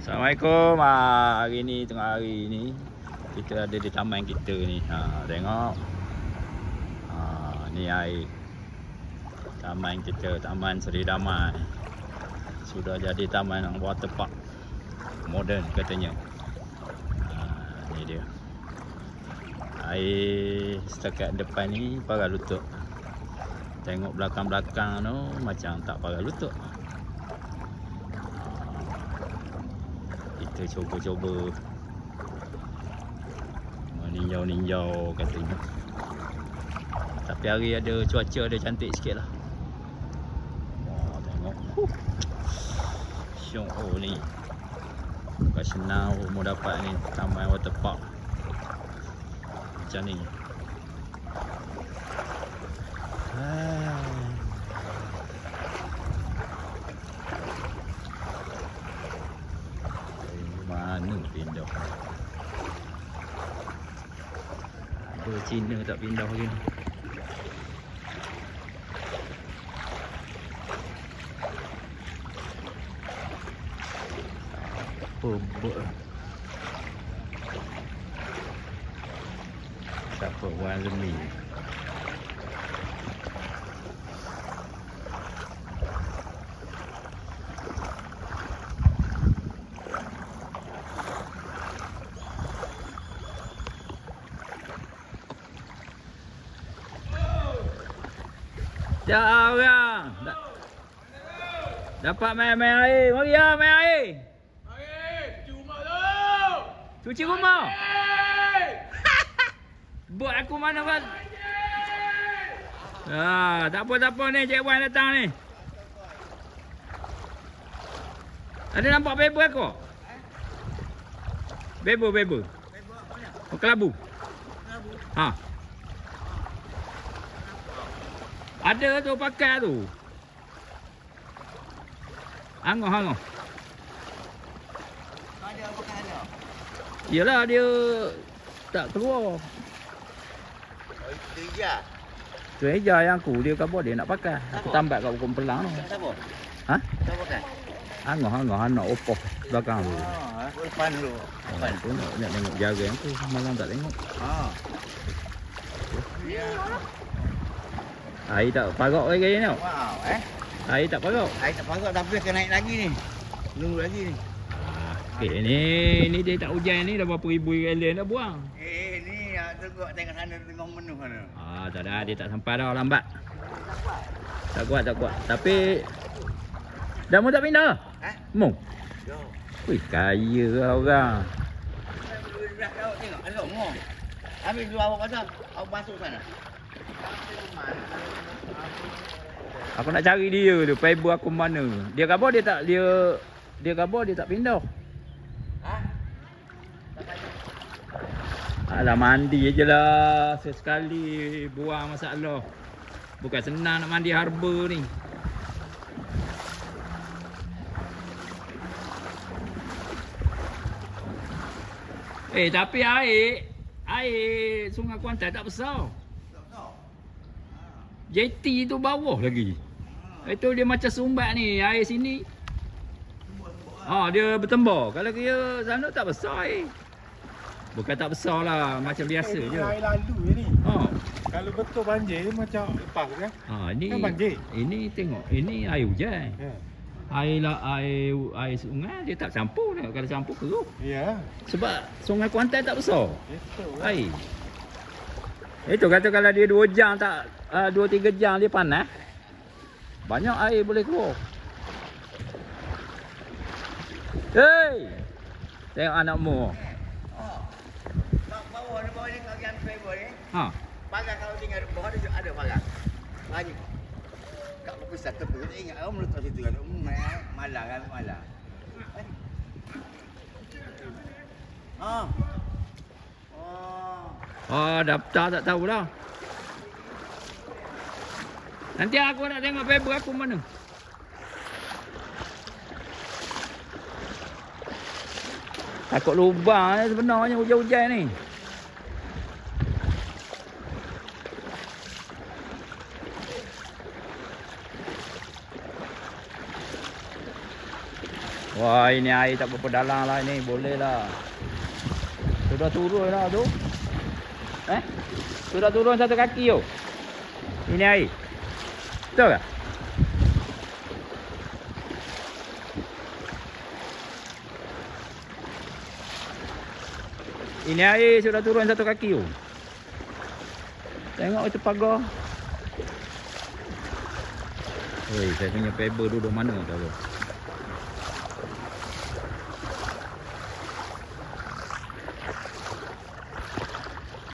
Assalamualaikum. Hari ni tengah hari ni kita ada di taman kita ni. Tengok. Ni air. Taman kita, Taman Seri Damai. Sudah jadi taman water park moden katanya. Ni dia. Air setakat depan ni paras lutut. Tengok belakang-belakang tu macam tak paras lutut. Kita cuba-cuba meninjau-ninjau katanya. Tapi hari ada cuaca ada cantik sikit lah. Wah, tengok. Syok ni. Bukan senang mau dapat ni taman water park macam ni. Mana pindah? Ada Cina tak pindah lagi ni. Apa buat? Siapa buat lemi? Dah orang. Dapat main air. Mari lah main air. Mari, cuci rumah tu. Cuci rumah. Buat aku mana kan? Tak apa ni Cik Wan datang ni. Ada nampak bebel aku? Bebel. Oh, kelabu. Ada tu pakai tu. Hangoh. Ada pakai ada. Yalah dia tak keluar. Itu je. Tu eja yang aku dia khabar dia nak pakai. Aku tambat kat pokok pelang tu. Siapa? Ha? Siapa pakai? Hangoh anak opoh belakang tu. Depan dulu. Depan tu nak tengok jaga yang tu malam tak tengok. Air tak parok lagi ni tau. Wow, Air tak parok. Air tak pasok tapi akan naik lagi ni. Nunggu lagi ni. Okey ni dia tak hujan ni dah berapa ribu galen dah buang. Ni tengok sana tengok menu sana. Tak ada dia tak sampai dah lambat. Tak kuat. Tapi dah mau tak pindah? Mau. Yo. Wih, kaya lah orang. Tengok ada semua. Habis dua awak pasal awak masuk sana. Aku nak cari dia tu, fiber aku mana. Dia khabar dia tak pindah. Alah mandi je lah. Sesekali buang masalah. Bukan senang nak mandi harbour ni. Tapi air Sungai Kuantan tak besar. JT tu bawah lagi. Itu dia macam sumbat ni. Air sini. Dia bertembar. Kalau dia sana tak besar air. Bukan tak besar lah. Macam biasa je. Air lalu je ni. Kalau betul banjir dia macam lepas kan? Ini kan banjir. Ini tengok. Ini air hujan. Air sungai dia tak campur dah. Kalau campur keruh. Ya. Sebab Sungai Kuantan tak besar. Betul. Air. Itu kata kalau dia 2 jam tak 2-3 jam dia panas. Banyak air boleh keluar. Hei. Tengok anakmu. Bawah ni kau yang fiber ni. Pagar kalau tinggal bawah ada pagar. Lagi. Kat pusat tepi kita ingat meletak situ kan. Malah. Daftar tak tahu dah. Nanti aku nak tengok fiber aku mana. Takut lubang sebenarnya hujan-hujan ni. Wah, ini air tak berapa dalam lah ini. Boleh lah. Sudah turun lah tu. Sudah turun satu kaki tu. Ini air. Betul tak? Ini air sudah turun satu kaki tu. Tengok itu pagar. Oi, saya punya paper duduk mana tahu.